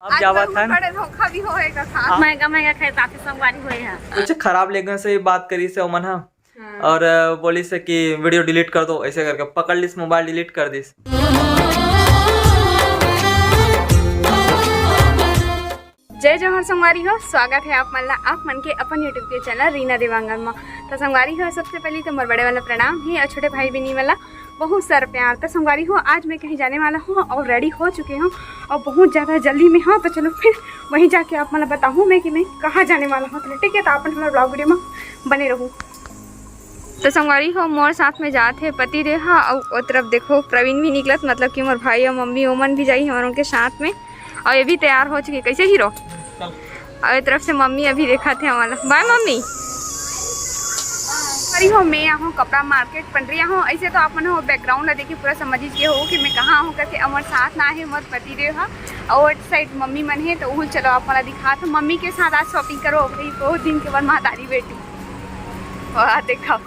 अब जावा था बड़े धोखा भी होएगा था महंगा महंगा खाए ताकि संगवारी होए है कुछ खराब लेगन से बात करी से ओमन हा और बोली से कि वीडियो डिलीट कर दो, ऐसे करके पकड़ लिस मोबाइल डिलीट कर दिस। जय जवाहर संगवारी हो, स्वागत है आप मन के अपन यूट्यूब के चैनल रीना देवांगन में। तो संगवारी हो, सबसे पहले तो मोर बड़े वाला प्रणाम है और छोटे भाई बहनी वाला बहुत सारा प्यार। तो संगवारी हो, आज मैं कहीं जाने वाला हूँ और रेडी हो चुके हूँ और बहुत ज़्यादा जल्दी में हूँ। तो चलो फिर वहीं जाके आप मतलब बताऊँ मैं कि मैं कहाँ जाने वाला हूँ। तो ठीक है, तो आप हमारे ब्लॉग वीडियो में बने रहूँ। तो संगवारी हो, मोर साथ में जाते हैं पति रेहा और वो तरफ देखो प्रवीण भी निकलत, मतलब कि मोर भाई और मम्मी ओमन भी जाई हमारों के साथ में और ये भी तैयार हो चुकी। कैसे हीरो और एक तरफ से मम्मी अभी देखा थे हमारा। Bye mummy. अरे हो, मैं यहाँ हूँ कपड़ा मार्केट पंडरिया हूँ। ऐसे तो आप मन हो बैकग्राउंड देखिए पूरा समझ लीजिए हो कि मैं कहाँ हूँ करके। अमर साथ ना है मोर पति देव और साइड मम्मी मन है। तो वो चलो आप मला दिखा। तो मम्मी के साथ आज शॉपिंग करो भाई, बहुत दिन के बाद महतारी बेटी वाह देखो।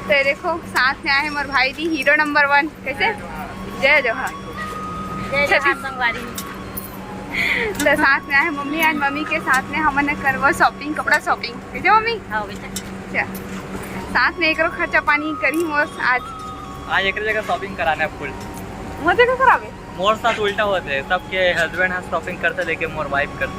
तो देखो साथ में आए मोर भाई दी हीरो नंबर 1। कैसे जय जवाहर संगवारी तो साथ में आए मम्मी। आज मम्मी के साथ में हमने करवा शॉपिंग, कपड़ा शॉपिंग। कैसे मम्मी? अच्छा, साथ में एक खर्चा पानी करी मोर आज एक जगह शॉपिंग कराना है फुल। मोर जगह करावे मोर साथ उल्टा होते है, सबके हस्बैंड है शॉपिंग करते लेके मोर वाइफ करते।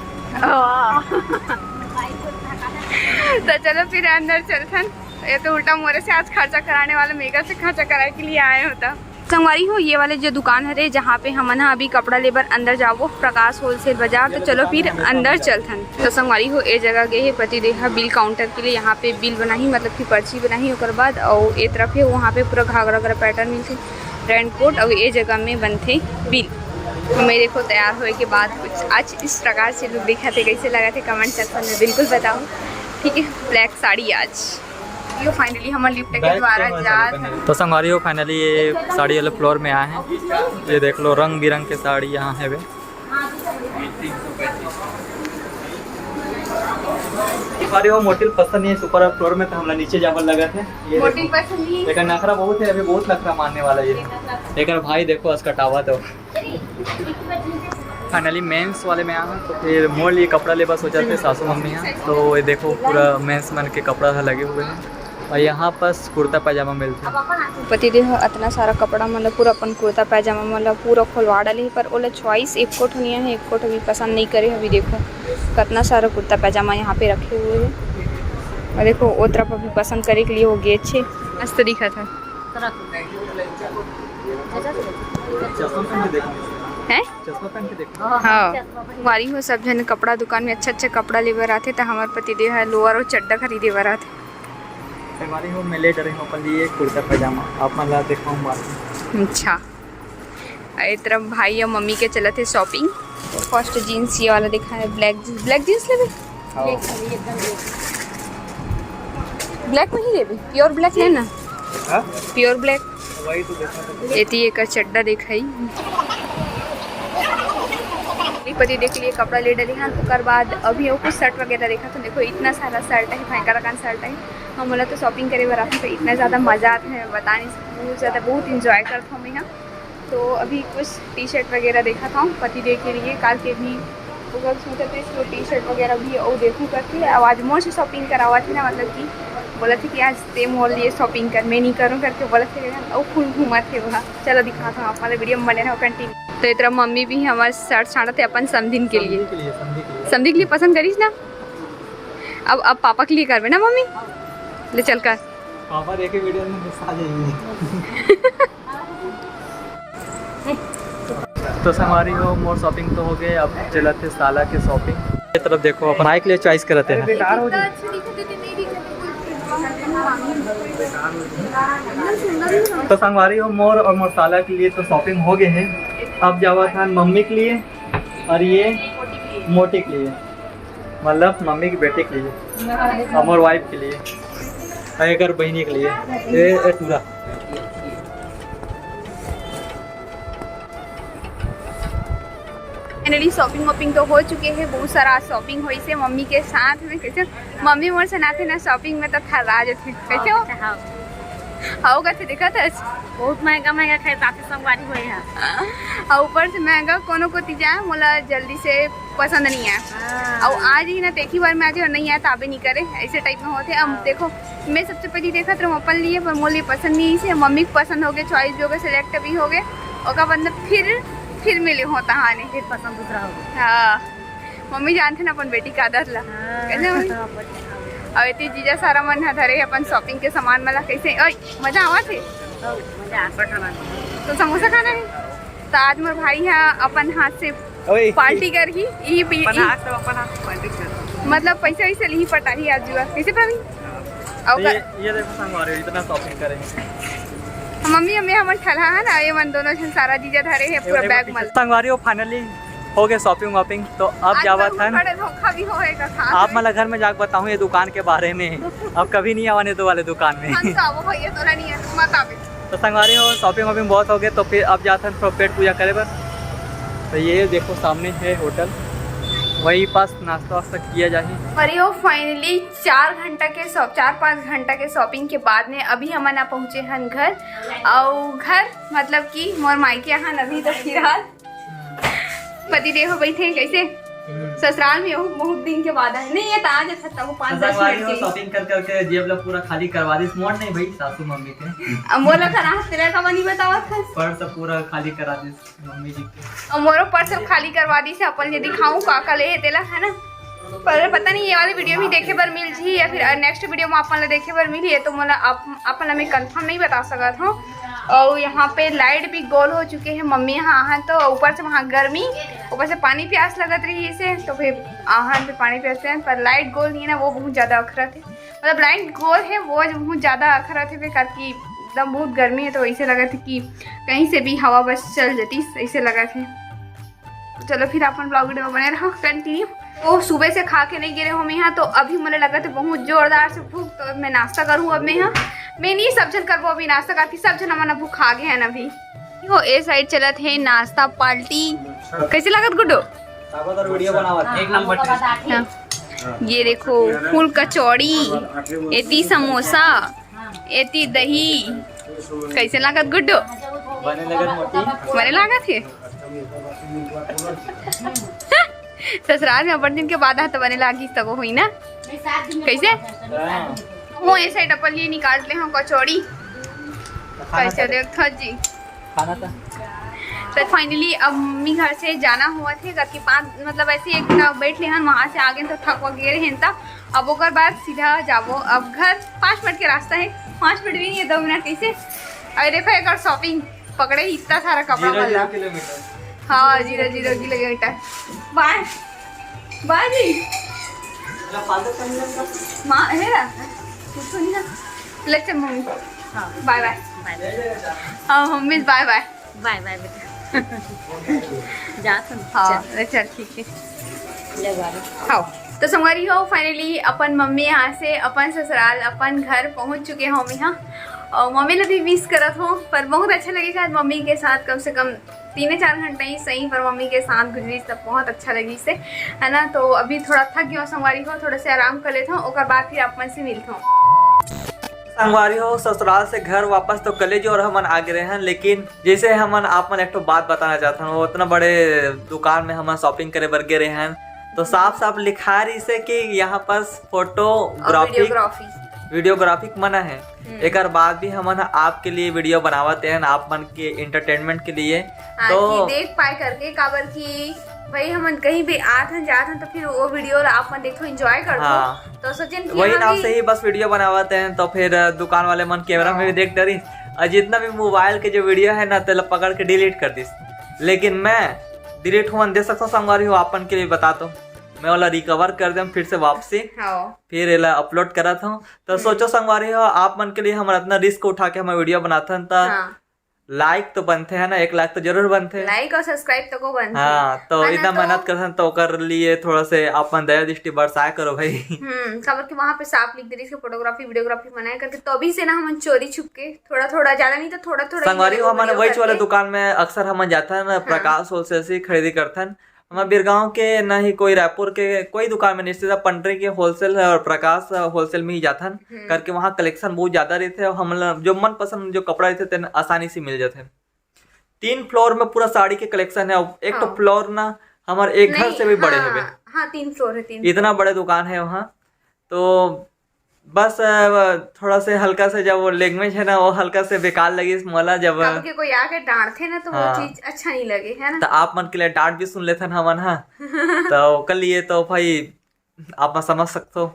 तो चलो फिर अंदर चलथन। ये तो उल्टा मोरे से आज खर्चा कराने वाला मेगा से खर्चा कराए के लिए आए होता। संगवारी हो, ये वाले जो दुकान है जहाँ पे हमन अभी कपड़ा लेबर अंदर जाओ, प्रकाश होलसेल बाजार। तो चलो फिर अंदर चलथन। तो संगवारी हो, ये जगह गए है पति देहा बिल काउंटर के लिए। यहाँ पे बिल बनाही, मतलब कि पर्ची बनाही। और बाद और ये तरफ है वहाँ पे पूरा घाघरा वगैरह पैटर्न मिलते, रेन कोट। और ये जगह में बनते बिल। तो मैं देखो तैयार होए के बाद कुछ आज इस प्रकार से लुक दिखा थे, कैसे लगा थे कमेंट सेक्शन में बिल्कुल बताओ। ठीक है, ब्लैक साड़ी आज यो फाइनली हम लिफ्ट के द्वारा जा। तो संगवारी हो, फाइनली ये साड़ी वाले फ्लोर में आए हैं। ये देख लो रंग बिरंग के साड़ी यहाँ है वे। संगवारी हो, मोटिल पसंद नहीं है सुपर फ्लोर में, तो हम नीचे जाकर लगा थे। ये मोटिल पसंद नहीं है, लेकिन नखरा बहुत है, अभी बहुत नखरा मानने वाला ये। लेकिन भाई देखो आज कटावा तो फाइनली मेंस वाले में आया हूँ। तो फिर मोर लिए कपड़ा ले बस हो जाते सासू मम्मी हैं। तो ये देखो पूरा मेंस मन के कपड़ा लगे हुए हैं और यहाँ पर कुर्ता पैजामा मिलता है। पति देह इतना सारा कपड़ा मतलब पूरा अपन कुर्ता पैजामा मतलब पूरा खोलवा डाली, पर ओला चॉइस एक कोट होनी है, एक कोट अभी पसंद नहीं करे। अभी देखो कितना सारा कुर्ता पैजामा यहाँ पे रखे हुए हैं। और देखो वो तरफ अभी पसंद करे के लिए वो गेट छे मस्त दिखा था है। हाँ, वारी हो सब जन कपड़ा दुकान में अच्छा कपड़ा लेबर आते। तो हमारे पति देव है लोअर और चड्डा खरीदे बर आते। हमारी हो मैं ले डरे हूँ अपन लिए कुर्ता पैजामा, आप मैं ला दिखाऊँ बात। अच्छा, एक तरफ भाई और मम्मी के चले थे शॉपिंग। फर्स्ट जीन्स ये वाला दिखा है, ब्लैक जीन्स ले ब्लैक में ही ले प्योर ब्लैक लेना। प्योर ब्लैक वही तो देखा। ये एक चड्डा दिखाई पति देख लिए कपड़ा ले डली। हाँ, तो कर बाद अभी वो कुछ शर्ट वगैरह देखा। तो देखो इतना सारा शर्ट है, भयंकर का शर्ट है। हम बोला तो शॉपिंग करे बर आते तो इतना ज़्यादा मज़ा आता है, बता नहीं सकती। बहुत ज़्यादा बहुत इंजॉय करता हूँ मैं यहाँ। तो अभी कुछ टी शर्ट वगैरह देखा था पति देव के लिए। काल के भी अगर सोचा थे इसको टी शर्ट वगैरह भी और देखूँ करके आवाज़ मोर से शॉपिंग करवा थी ना, मतलब कि बोला थे कि आज ते मोल लिए शॉपिंग कर, मैं नहीं करूँ करके बोला थे। और फुल घूमा थे वहाँ। चलो दिखा था हमारे वीडियो में बने रहो कंटिन्यू। तो इतना मम्मी भी हमारे शर्ट छाड़ा थे अपन समधिन के लिए। समधी के लिए पसंद करीस ना। अब पापा के लिए करवे ना मम्मी, ले चल कर पापा देखे वीडियो में आ जाएंगे। तो हमारी हो मोर शॉपिंग तो हो गए, अब चला थे साला के शॉपिंग। ये तरफ देखो अपन माइक लिए चॉइस करते हैं। तो संगवारी हो, मोर और मोरसाला के लिए तो शॉपिंग हो गए हैं। अब जावा था मम्मी के लिए और ये मोटी के लिए, मतलब मम्मी की बेटे के लिए, और वाइफ के लिए, और एक बहनी के लिए। ये पूरा फाइनली शॉपिंग वॉपिंग तो हो चुके हैं। बहुत सारा शॉपिंग हुई से मम्मी के साथ में। कैसे मम्मी मोर से नाते ना शॉपिंग में तो थर्रा जाते। कैसे हो हाउ का थे देखा था बहुत महंगा महंगा खाए ताकि संगवारी हुए हैं। और ऊपर से महंगा कोनो को जाए मोला जल्दी से पसंद नहीं आया। और आज ही ना देखी बार में आज नहीं आया ताबे नहीं करे ऐसे टाइप में होते। अब देखो मैं सबसे पहले देखा तो अपन लिए पर मोले पसंद नहीं से मम्मी को पसंद हो गए, चॉइस भी हो गए, सिलेक्ट भी हो गए और मतलब फिर मिले होता हाने फिर पसंद दूसरा हो गया। हाँ मम्मी जानते ना अपन बेटी का आदत ला कैसे मम्मी और इतनी जीजा सारा मन धरे अपन शॉपिंग के सामान वाला कैसे ओए मजा आवा थे तो समोसा खाना है तो आज मोर भाई है अपन हाथ से पार्टी कर ही मतलब पैसा वैसे ली पटा ही आज जुआ कैसे प्रवीण और ये देखो संगवारी इतना शॉपिंग करेंगे मम्मी हमें ठला है ना ये मन दोनों जन सारा जीजा धरे है पूरा बैग मल संगवारी फाइनली हो गए शॉपिंग वॉपिंग। तो अब जावा था धोखा भी होएगा आप मतलब घर में जाकर बताऊँ ये दुकान के बारे में। अब कभी नहीं आवाने तो वाले दुकान में तो संगवारी हो शॉपिंग वॉपिंग बहुत हो गए। तो फिर अब जाता है पेट पूजा करे पर। तो ये देखो सामने है होटल, वही पास नाश्ता वास्ता किया जाए। और ये फाइनली 4-5 घंटा के शॉपिंग के बाद में अभी हम ना पहुँचे हैं घर। और घर मतलब कि मोर मायके यहाँ अभी तो फिलहाल पति देव बैठे कैसे ससुराल में बहुत दिन के बाद है नहीं ये तो आज था वो 5-10 मिनट के शॉपिंग कर करके जेब ला पूरा खाली करवा दी। स्मार्ट नहीं भाई सासू मम्मी के अब मोला करा तेरा का नहीं बतावा था पर्स पूरा खाली करा दी मम्मी जी के और मोरो पर्स खाली करवा दी से अपन ये दिखाऊं का ले तेला है ना। पर पता नहीं ये वाली वीडियो भी देखे पर मिल जी या फिर नेक्स्ट वीडियो में अपन देखे पर मिली है तो मोला अपन मैं कंफर्म नहीं बता सकता हूँ। और यहाँ पे लाइट भी गोल हो चुके हैं मम्मी यहाँ तो ऊपर से वहाँ गर्मी ऊपर से पानी प्यास लगत रही इसे तो फिर आहन पे पानी प्यासते हैं पर लाइट गोल नहीं है ना वो बहुत ज़्यादा अखरत है मतलब लाइट गोल है वो बहुत ज़्यादा अखरत है बेकार की एकदम बहुत गर्मी है तो ऐसे लगा था कि कहीं से भी हवा बस चल जाती ऐसे लगा थे। चलो फिर अपन ब्लॉग वीडियो बने रहो कंटिन्यू। तो सुबह से खा के नहीं गिरे हम यहाँ तो अभी मुझे लगा था बहुत जोरदार से भूख तो मैं नाश्ता करूँ अब मैं यहाँ मैं नहीं सब जन करबो अभी नाश्ता करती सब जन हमारा भूख खा गए हैं अभी वो ए साइड चलत है नाश्ता पार्टी कैसे लागत गुड्डो वीडियो बनावा एक नंबर। ये देखो फूल कचौड़ी एती समोसा एती दही कैसे लागत गुड्डो बने लागत है ससुराल में अपन दिन के बाद तो बने लागी तब हुई ना कैसे वो ऐसे साइड अपन लिए निकाल ले हम कचौड़ी कैसे देखो जी खाना था। तो फाइनली अब मम्मी घर से जाना हुआ थे घर के 5 मतलब ऐसे एक बैठ ले हन वहाँ से आगे तो थक वगैरह हैं तब अब ओकर बाद सीधा जाबो अब घर 5 मिनट के रास्ता है 5 मिनट भी नहीं है 2 मिनट कैसे। अरे देखो एक और शॉपिंग पकड़े इतना सारा कपड़ा वाला हाँ 0 किलोमीटर बाय बाय जी माँ है ना सुनी ना लेक्चर मम्मी बाय बाय हाँ mummy bye bye bye bye बेटा जा हाँ चल ठीक है हाँ। तो संगवारी हो फाइनली अपन मम्मी यहाँ से अपन ससुराल अपन घर पहुँच चुके हैं हम यहाँ और मम्मी ने भी मिस करत हो पर बहुत अच्छा लगेगा आज मम्मी के साथ कम से कम 3-4 घंटे ही सही पर मम्मी के साथ गुजरी तब बहुत अच्छा लगी से है ना। तो अभी थोड़ा थक गया संगवारी हो थोड़ा से आराम कर लेता हूँ और बाद फिर अपन से मिलता हूँ। संगवारी हो ससुराल से घर वापस तो कले जो और हमन आ गए हैं लेकिन जैसे हमन आप मन एक तो बात बताना चाहता हूँ उतना बड़े दुकान में हमन शॉपिंग करे बर गए हैं तो साफ साफ लिखा रही से कि यहाँ पर वीडियोग्राफिक मना है। एक बाद भी हमन आपके लिए वीडियो बनावते हैं आप मन के एंटरटेनमेंट के लिए तो देख पाए करके काबर की भाई हम कहीं भी आते जाते तो फिर वो वीडियो आप मन देखो एंजॉय करते हाँ। तो सोचें वही नाम से ही बस वीडियो बनावते हैं तो फिर दुकान वाले मन कैमरा में भी देख डरी और जितना भी मोबाइल के जो वीडियो है ना तेल पकड़ के डिलीट कर दी लेकिन मैं डिलीट हुआ दे सकता हूँ संगवारी हो आपन के लिए बताता हूँ मैं वाला रिकवर कर दूँ फिर से वापसी फिर एला अपलोड करा था तो सोचो संगवारी हो आप मन के लिए हम इतना रिस्क उठा के हम वीडियो बनाते हैं लाइक तो बनते हैं ना 1 लाख तो जरूर बनते हैं लाइक और सब्सक्राइब तो को बनते हाँ तो इतना मेहनत करते तो कर लिए थोड़ा से अपन दया दृष्टि बरसाया करो भाई खबर के वहाँ पे साफ लिख दे फोटोग्राफी वीडियोग्राफी बनाया करके तो अभी से ना हम चोरी छुप के थोड़ा ज्यादा नहीं तो थोड़ा संगवारी हो हमारे वही वाले दुकान में अक्सर हम जाता है ना प्रकाश होलसेल से खरीदी करते हैं हमारे बिरगांव के ना ही कोई रायपुर के कोई दुकान में नहीं, सीधा पंडरी के होलसेल और प्रकाश होलसेल में ही जाथन करके वहाँ कलेक्शन बहुत ज्यादा रहते और हम जो मन पसंद जो कपड़ा रहते थे आसानी से मिल जाते। 3 फ्लोर में पूरा साड़ी के कलेक्शन है। एक तो फ्लोर ना हमारे एक घर से भी बड़े है। हाँ 3 फ्लोर है, 3 इतना बड़े दुकान है वहाँ। तो बस थोड़ा से हल्का से जब वो लैंग्वेज है ना वो हल्का से बेकार लगी इस मोला जब के कोई आके डांटते ना तो वो चीज अच्छा नहीं लगे है ना। तो आप मन के लिए डांट भी सुन लेते हैं हमन। हाँ तो कल लिए तो भाई आप समझ सकते हो।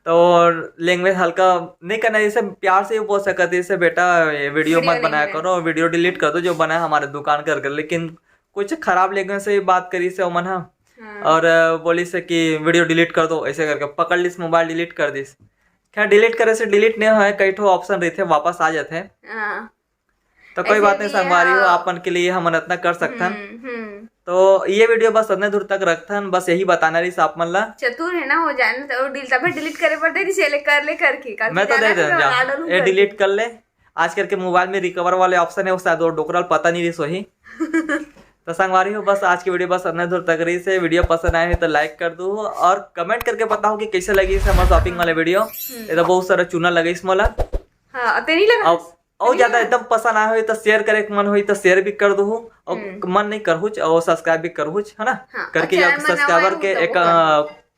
तो लैंग्वेज हल्का नहीं करना, जैसे प्यार से ही बोल सकते जैसे बेटा वीडियो मत बनाया करो, वीडियो डिलीट कर दो जो बना है हमारे दुकान कर। लेकिन कुछ खराब लैंग्वेज से बात करी से मन। हाँ और बोली से कि वीडियो डिलीट कर दो, ऐसे करके पकड़ लिस मोबाइल डिलीट कर दिस। खैर डिलीट करे से डिलीट नहीं है, कई ठो ऑप्शन रहते वापस आ जाते हैं। तो कोई बात नहीं, संगवारी हो आपन के लिए हम इतना कर सकते हैं। तो ये वीडियो बस इतने दूर तक रखते हैं, बस यही बताना रही आप मन ला चतुर है ना हो जाए ना तो डिलीट करे पड़ते करके मैं तो दे दे ये डिलीट कर ले। आज करके मोबाइल में रिकवर वाले ऑप्शन है वो शायद डोकरल पता नहीं रही सोही। तो संगवारी हो बस आज की वीडियो बस इतने दूर तक रही से। वीडियो पसंद आए तो लाइक कर दो और कमेंट करके बताओ कि कैसे लगी इस हमारे शॉपिंग वाले वीडियो। ये तो बहुत सारा चूना लगे इस मोला और ज्यादा एकदम पसंद आए हो तो शेयर करे मन हो तो शेयर भी कर दो और मन नहीं कर और सब्सक्राइब भी कर है ना करके। सब्सक्राइबर के एक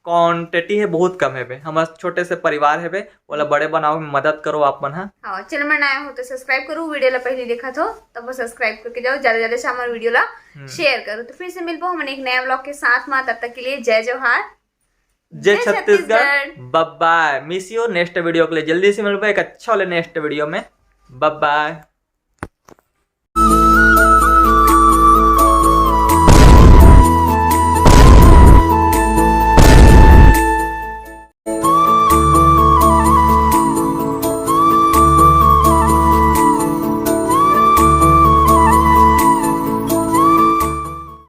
क्वांटिटी है बहुत कम है हमारे छोटे से परिवार है बोला बड़े बनाओ में मदद करो आप मन। हाँ चैनल में नया हो तो सब्सक्राइब करो, वीडियो ला पहले देखा तो तब वो सब्सक्राइब करके जाओ, ज्यादा से हमारे वीडियो ला शेयर करो। तो फिर से मिल पाओ हम एक नया ब्लॉग के साथ में, तब तक के लिए जय जवाहर जय Chhattisgarh. Bye bye, miss you. Next video के लिए जल्दी से मिल पाए एक अच्छा वाले नेक्स्ट वीडियो में। Bye bye.